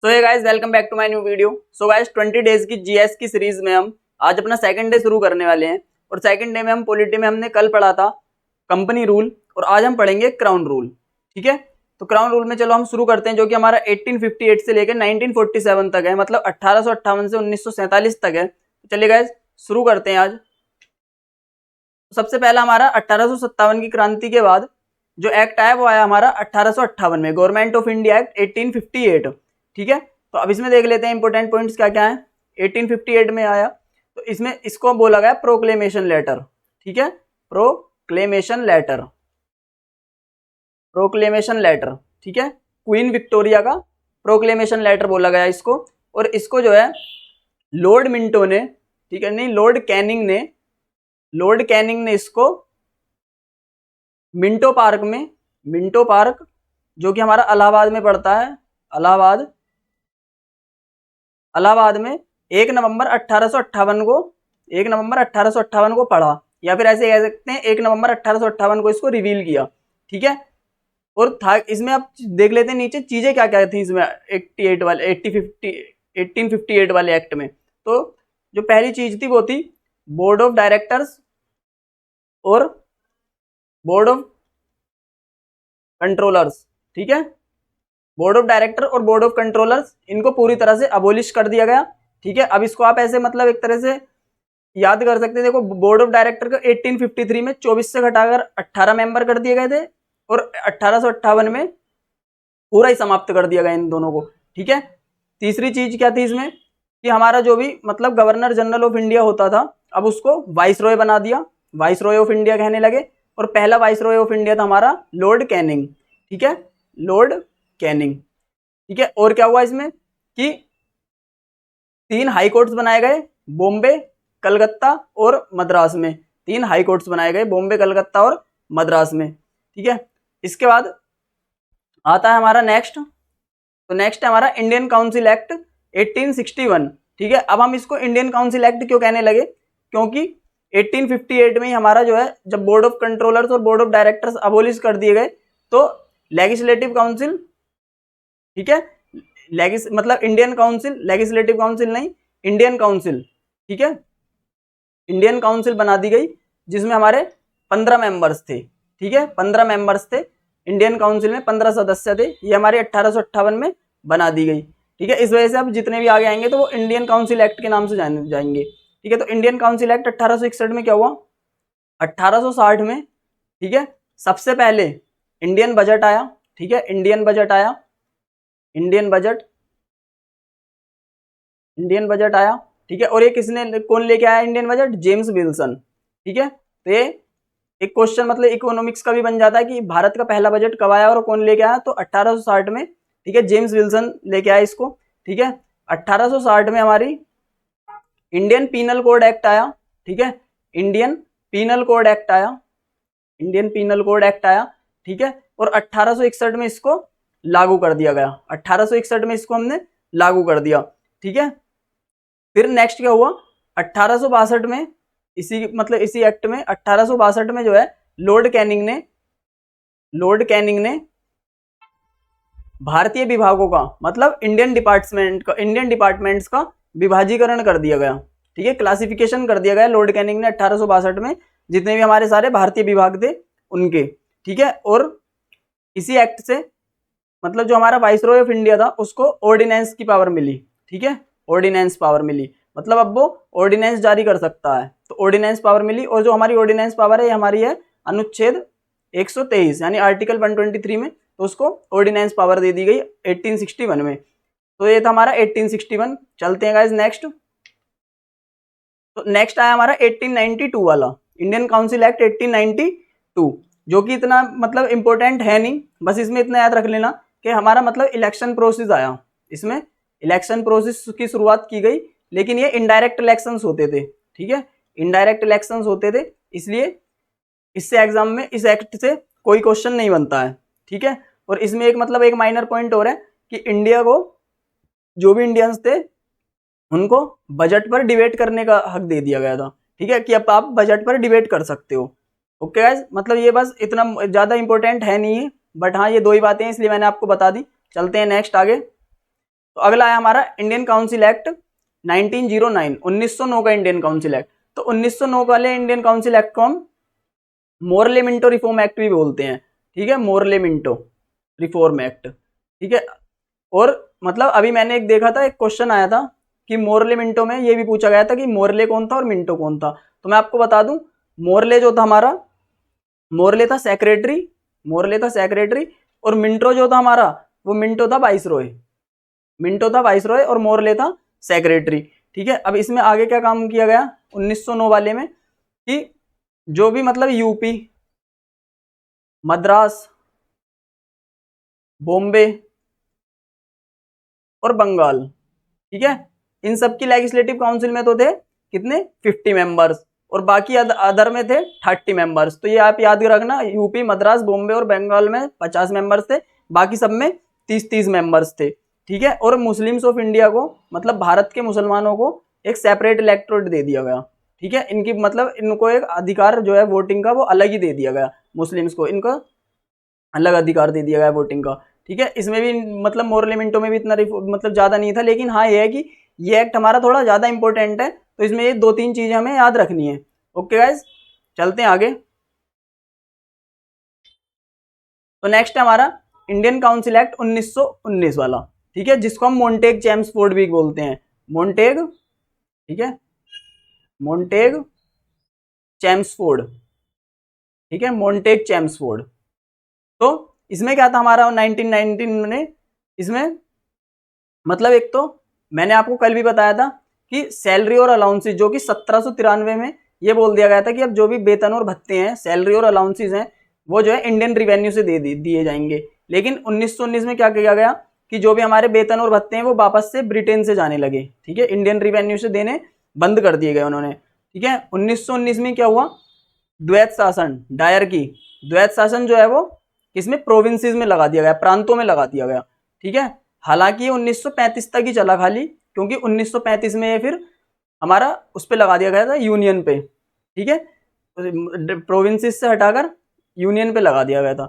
सो ये guys welcome back to my new video. So guys 20 days की GS की series में हम आज अपना सेकंड डे शुरू करने वाले हैं। और सेकंड डे में हम पॉलिटी में हमने कल पढ़ा था कंपनी रूल और आज हम पढ़ेंगे क्राउन रूल। ठीक है, तो क्राउन रूल में चलो हम शुरू करते हैं, जो कि हमारा 1858 से लेकर 1947 तक है, मतलब 1858 से 1947 तक है। तो चलिए गाइस शुरू करते हैं आज। सबसे पहला हमारा 1857 की क्रांति के बाद जो एक्ट आया वो आया हमारा 1858 में, गवर्नमेंट ऑफ इंडिया एक्ट 1858। ठीक है, तो अब इसमें देख लेते हैं इंपोर्टेंट पॉइंट्स क्या क्या है। 1858 में आया तो इसमें इसको बोला गया प्रोक्लेमेशन लेटर। ठीक है, प्रोक्लेमेशन लेटर, प्रोक्लेमेशन लेटर। ठीक है, क्वीन विक्टोरिया का प्रोक्लेमेशन लेटर बोला गया इसको। और इसको जो है लॉर्ड मिंटो ने, ठीक है, नहीं लॉर्ड कैनिंग ने इसको मिंटो पार्क में, मिंटो पार्क जो कि हमारा इलाहाबाद में पड़ता है, इलाहाबाद में 1 नवंबर 1858 को, 1 नवंबर 1858 को पढ़ा, या फिर ऐसे कह सकते हैं 1 नवंबर 1858 को इसको रिवील किया। ठीक है, और था इसमें आप देख लेते हैं नीचे चीजें क्या क्या थी इसमें 1858 वाले एक्ट में। तो जो पहली चीज थी वो थी बोर्ड ऑफ डायरेक्टर्स और बोर्ड ऑफ कंट्रोलर्स। ठीक है, बोर्ड ऑफ डायरेक्टर और बोर्ड ऑफ कंट्रोलर्स इनको पूरी तरह से अबोलिश कर दिया गया। ठीक है, अब इसको आप ऐसे मतलब एक तरह से याद कर सकते हैं। देखो बोर्ड ऑफ डायरेक्टर को 1853 में 24 से घटाकर 18 मेंबर कर दिए गए थे और 1858 में पूरा ही समाप्त कर दिया गया इन दोनों को। ठीक है, तीसरी चीज क्या थी इसमें कि हमारा जो भी मतलब गवर्नर जनरल ऑफ इंडिया होता था, अब उसको वाइस रॉय बना दिया, वाइस रॉय ऑफ इंडिया कहने लगे। और पहला वाइस रॉय ऑफ इंडिया था हमारा लॉर्ड कैनिंग। ठीक है, लॉर्ड कैनिंग। ठीक है, और क्या हुआ इसमें कि 3 हाई कोर्ट्स बनाए गए, बॉम्बे, कलकत्ता और मद्रास में। 3 हाई कोर्ट्स बनाए गए बॉम्बे, कलकत्ता और मद्रास में। ठीक है, इसके बाद आता है हमारा नेक्स्ट, तो नेक्स्ट है हमारा इंडियन काउंसिल एक्ट 1861। ठीक है, अब हम इसको इंडियन काउंसिल एक्ट क्यों कहने लगे, क्योंकि 1858 में ही हमारा जो है जब बोर्ड ऑफ कंट्रोलर्स और बोर्ड ऑफ डायरेक्टर्स अबोलिश कर दिए गए तो लेजिस्लेटिव काउंसिल, ठीक है, मतलब इंडियन काउंसिल, लेजिस्लेटिव काउंसिल नहीं, इंडियन काउंसिल। ठीक है, इंडियन काउंसिल बना दी गई जिसमें हमारे 15 मेंबर्स थे। ठीक है, 15 मेंबर्स थे इंडियन काउंसिल में, 15 सदस्य थे। ये हमारे 1858 में बना दी गई। ठीक है, इस वजह से अब जितने भी आगे आएंगे तो वो इंडियन काउंसिल एक्ट के नाम से जाएंगे। ठीक है, तो इंडियन काउंसिल एक्ट 1861 में क्या हुआ, 1860 में, ठीक है, सबसे पहले इंडियन बजट आया। ठीक है, इंडियन बजट आया, इंडियन बजट आया। ठीक है, और ये किसने, कौन लेके आया इंडियन बजट, जेम्स विल्सन। ठीक है, तो ये एक क्वेश्चन मतलब इकोनॉमिक्स का भी बन जाता है कि भारत का पहला बजट कब आया और कौन लेके आया, तो 1860 में। ठीक है, जेम्स विल्सन लेके आया इसको। ठीक है, 1860 में हमारी इंडियन पीनल कोड एक्ट आया। ठीक है, इंडियन पीनल कोड एक्ट आया, इंडियन पीनल कोड एक्ट आया। ठीक है, और 1861 में इसको लागू कर दिया गया, 1861 में इसको हमने लागू कर दिया। ठीक है, फिर नेक्स्ट क्या हुआ, 1862 में इसी मतलब इसी एक्ट में 1862 में जो है लॉर्ड कैनिंग ने भारतीय विभागों का मतलब इंडियन डिपार्टमेंट्स का विभाजीकरण कर दिया गया। ठीक है, क्लासिफिकेशन कर दिया गया लॉर्ड कैनिंग ने 1862 में, जितने भी हमारे सारे भारतीय विभाग थे उनके। ठीक है, और इसी एक्ट से मतलब जो हमारा वाइसरॉय ऑफ इंडिया था उसको ऑर्डिनेंस की पावर मिली। ठीक है, ऑर्डिनेंस पावर मिली, मतलब अब वो ऑर्डिनेंस जारी कर सकता है, तो ऑर्डिनेंस पावर मिली। और जो हमारी ऑर्डिनेंस पावर है हमारी है अनुच्छेद 123 यानी आर्टिकल 123 में, तो उसको ऑर्डिनेंस पावर दे दी गई 1861 में। तो ये था हमारा 1861। चलते हैं गाइस नेक्स्ट, तो नेक्स्ट आया हमारा 1892 वाला इंडियन काउंसिल एक्ट 1892, जो कि इतना मतलब इंपॉर्टेंट है नहीं, बस इसमें इतना याद रख लेना कि हमारा मतलब इलेक्शन प्रोसेस आया, इसमें इलेक्शन प्रोसेस की शुरुआत की गई, लेकिन ये इनडायरेक्ट इलेक्शंस होते थे। ठीक है, इनडायरेक्ट इलेक्शंस होते थे, इसलिए इससे एग्जाम में इस एक्ट से कोई क्वेश्चन नहीं बनता है। ठीक है, और इसमें एक मतलब एक माइनर पॉइंट और है कि इंडिया को जो भी इंडियंस थे उनको बजट पर डिबेट करने का हक दे दिया गया था। ठीक है, कि अब आप बजट पर डिबेट कर सकते हो। ओके गाइस, मतलब ये बस इतना ज्यादा इंपॉर्टेंट है नहीं है, बट हाँ ये दो ही बातें हैं इसलिए मैंने आपको बता दी। चलते हैं नेक्स्ट आगे, तो अगला है हमारा इंडियन काउंसिल एक्ट 1909, 1909 का इंडियन काउंसिल एक्ट। तो 1909 वाले इंडियन काउंसिल एक्ट को हम मोरले मिंटो रिफॉर्म एक्ट भी बोलते हैं, ठीक है, मोरले मिंटो रिफॉर्म एक्ट, ठीक है। और मतलब अभी मैंने एक देखा था, एक क्वेश्चन आया था कि मोरले मिंटो में ये भी पूछा गया था कि मोरले कौन था और मिंटो कौन था। तो मैं आपको बता दूं, मोरले जो था हमारा, मोरले था सेक्रेटरी, मोरले था सेक्रेटरी, और मिंटो जो था हमारा, वो मिंटो था वाइसरॉय, मिंटो था वाइसरॉय और मोरले था सेक्रेटरी, ठीक है। अब इसमें आगे क्या काम किया गया 1909 वाले में, कि जो भी मतलब यूपी, मद्रास, बॉम्बे और बंगाल, ठीक है, इन सब की लेजिस्लेटिव काउंसिल में तो थे कितने 50 मेंबर्स, और बाकी अदर में थे 30 मेंबर्स। तो ये आप याद रखना, यूपी, मद्रास, बॉम्बे और बंगाल में 50 मेंबर्स थे, बाकी सब में 30-30 मेंबर्स थे, ठीक है। और मुस्लिम्स ऑफ इंडिया को, मतलब भारत के मुसलमानों को एक सेपरेट इलेक्टोरेट दे दिया गया, ठीक है। इनकी मतलब इनको एक अधिकार जो है वोटिंग का वो अलग ही दे दिया गया, मुस्लिम्स को इनको अलग अधिकार दे दिया गया वोटिंग का, ठीक है। इसमें भी मतलब मोरले मिंटो में भी इतना मतलब ज्यादा नहीं था, लेकिन हाँ ये है कि ये एक्ट हमारा थोड़ा ज्यादा इंपॉर्टेंट है, तो इसमें ये 2-3 चीजें हमें याद रखनी है। ओके गाइज, चलते हैं आगे। तो नेक्स्ट है हमारा इंडियन काउंसिल एक्ट 1919 वाला, ठीक है, जिसको हम मोंटेग चैम्सफोर्ड भी बोलते हैं, मोंटेग, ठीक है, मोंटेग चैम्सफोर्ड, ठीक है, मोंटेग चैम्सफोर्ड। तो इसमें क्या था हमारा 1919 में, इसमें मतलब एक तो मैंने आपको कल भी बताया था कि सैलरी और अलाउंसेस जो कि 1793 में ये बोल दिया गया था कि अब जो भी वेतन और भत्ते हैं, सैलरी और अलाउंसेस हैं, वो जो है इंडियन रिवेन्यू से दिए जाएंगे। लेकिन 1919 में क्या किया गया कि जो भी हमारे वेतन और भत्ते हैं वो वापस से ब्रिटेन से जाने लगे, ठीक है, इंडियन रिवेन्यू से देने बंद कर दिए गए उन्होंने, ठीक है। 1919 में क्या हुआ, द्वैत शासन, डायर की द्वैत शासन जो है वो किसमें, प्रोविंसेस में लगा दिया गया, प्रांतों में लगा दिया गया, ठीक है। हालांकि 1935 तक ही चला खाली, क्योंकि 1935 में ये फिर हमारा उस पर लगा दिया गया था यूनियन पे, ठीक है, प्रोविंसेस से हटाकर यूनियन पे लगा दिया गया था।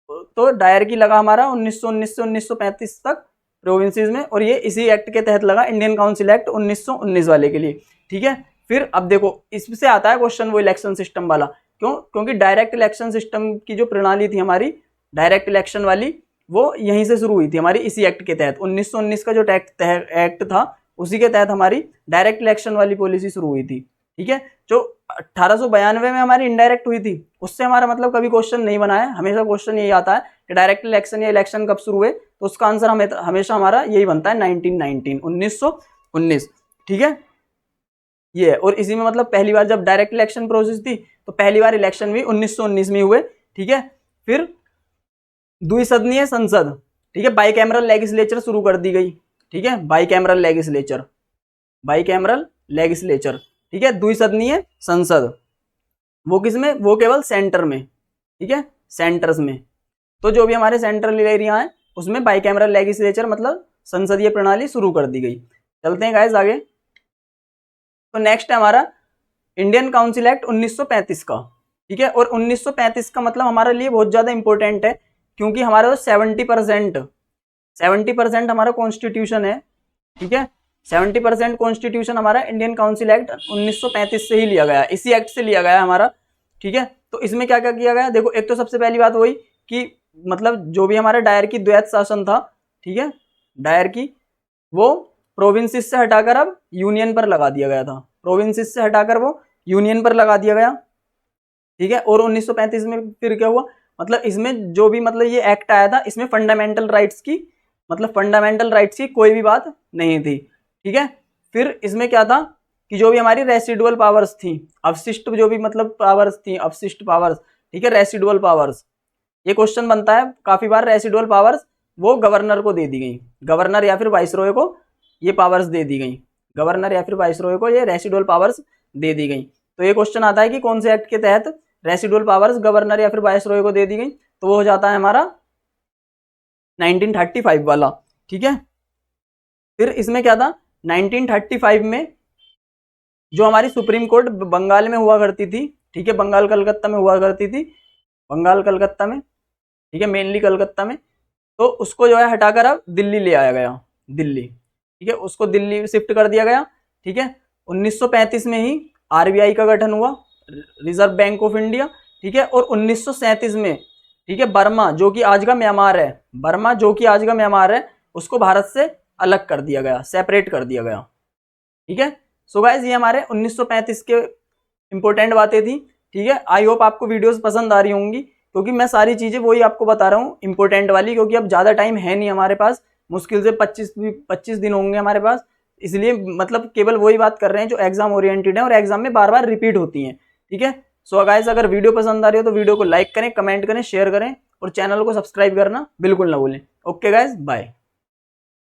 तो डायर की लगा हमारा 1919 से 1935 तक प्रोविंसेस में, और ये इसी एक्ट के तहत लगा, इंडियन काउंसिल एक्ट 1919 वाले के लिए, ठीक है। फिर अब देखो इससे आता है क्वेश्चन वो इलेक्शन सिस्टम वाला, क्यों, क्योंकि डायरेक्ट इलेक्शन सिस्टम की जो प्रणाली थी हमारी, डायरेक्ट इलेक्शन वाली, वो यहीं से शुरू हुई थी हमारी इसी एक्ट के तहत। 1919 का जो एक्ट था उसी के तहत हमारी डायरेक्ट इलेक्शन वाली पॉलिसी शुरू हुई थी, ठीक है। जो 1892 में हमारी इनडायरेक्ट हुई थी, उससे हमारा मतलब कभी क्वेश्चन नहीं बना है, हमेशा क्वेश्चन यही आता है कि डायरेक्ट इलेक्शन या इलेक्शन कब शुरू हुए, तो उसका आंसर हमेशा हमारा यही बनता है 1919, ठीक है, ये है। और इसी में मतलब पहली बार जब डायरेक्ट इलेक्शन प्रोसेस थी, तो पहली बार इलेक्शन भी 1919 में हुए, ठीक है। फिर द्विसदनीय संसद, ठीक है, बाइकैमरल लेजिस्लेचर शुरू कर दी गई, ठीक है, बाइकैमरल लेजिस्लेचर, बाइकैमरल लेजिस्लेचर, ठीक है, द्विसदनीय संसद, वो किसमें, वो केवल सेंटर में, ठीक है, सेंटर्स में। तो जो भी हमारे सेंट्रल एरिया है उसमें बाइकैमरल लेजिस्लेचर मतलब संसदीय प्रणाली शुरू कर दी गई। चलते हैं गाइस आगे। तो नेक्स्ट है हमारा इंडियन काउंसिल एक्ट 1935 का, ठीक है। और 1935 का मतलब हमारे लिए बहुत ज्यादा इंपॉर्टेंट है, क्योंकि हमारा 70% हमारा कॉन्स्टिट्यूशन है, ठीक है, 70% कॉन्स्टिट्यूशन हमारा इंडियन काउंसिल एक्ट 1935 से ही लिया गया, इसी एक्ट से लिया गया हमारा, ठीक है। तो इसमें क्या क्या किया गया, देखो एक तो सबसे पहली बात वही कि मतलब जो भी हमारा डायर की द्वैत शासन था, ठीक है, डायर की, वो प्रोविंसेस से हटाकर अब यूनियन पर लगा दिया गया था, प्रोविंसेस से हटाकर वो यूनियन पर लगा दिया गया, ठीक है। और 1935 में फिर क्या हुआ, मतलब इसमें जो भी मतलब ये एक्ट आया था, इसमें फंडामेंटल राइट्स की, मतलब फंडामेंटल राइट्स की कोई भी बात नहीं थी, ठीक है। फिर इसमें क्या था कि जो भी हमारी रेसिडुअल पावर्स थी, अवशिष्ट जो भी मतलब पावर्स थी, अवशिष्ट पावर्स, ठीक है, रेसिडुअल पावर्स, ये क्वेश्चन बनता है काफी बार, रेसिडुअल पावर्स वो गवर्नर को दे दी गई, गवर्नर या फिर वाइसरॉय को ये पावर्स दे दी गई, गवर्नर या फिर वाइसरॉय को ये रेसिडुअल पावर्स दे दी गई। तो ये क्वेश्चन आता है कि कौन से एक्ट के तहत रेसिडुअल पावर्स गवर्नर या फिर वाइसरॉय को दे दी गई, तो वो हो जाता है हमारा 1935 वाला, ठीक है। फिर इसमें क्या था 1935 में जो हमारी सुप्रीम कोर्ट बंगाल में हुआ करती थी, ठीक है, बंगाल कलकत्ता में हुआ करती थी, बंगाल कलकत्ता में, ठीक है, मेनली कलकत्ता में, तो उसको जो है हटाकर अब दिल्ली ले आया गया, दिल्ली, ठीक है, उसको दिल्ली शिफ्ट कर दिया गया। ठीक है, 1935 में ही आरबीआई का गठन हुआ, रिजर्व बैंक ऑफ इंडिया। ठीक है, और 1937 में, ठीक है, बर्मा जो कि आज का म्यांमार है, बर्मा जो कि आज का म्यांमार है, उसको भारत से अलग कर दिया गया, सेपरेट कर दिया गया। ठीक है, सो गाइस ये हमारे 1935 के इंपॉर्टेंट बातें थी। ठीक है, आई होप आपको वीडियोस पसंद आ रही होंगी, क्योंकि मैं सारी चीजें वही आपको बता रहा हूँ इंपॉर्टेंट वाली, क्योंकि अब ज्यादा टाइम है नहीं हमारे पास, मुश्किल से 25 दिन होंगे हमारे पास, इसलिए मतलब केवल वही बात कर रहे हैं जो एग्जाम ओरिएंटेड है और एग्जाम में बार बार रिपीट होती हैं। ठीक है, सो गाइस अगर वीडियो पसंद आ रही हो तो वीडियो को लाइक करें, कमेंट करें, शेयर करें और चैनल को सब्सक्राइब करना बिल्कुल ना भूलें। Okay guys, bye.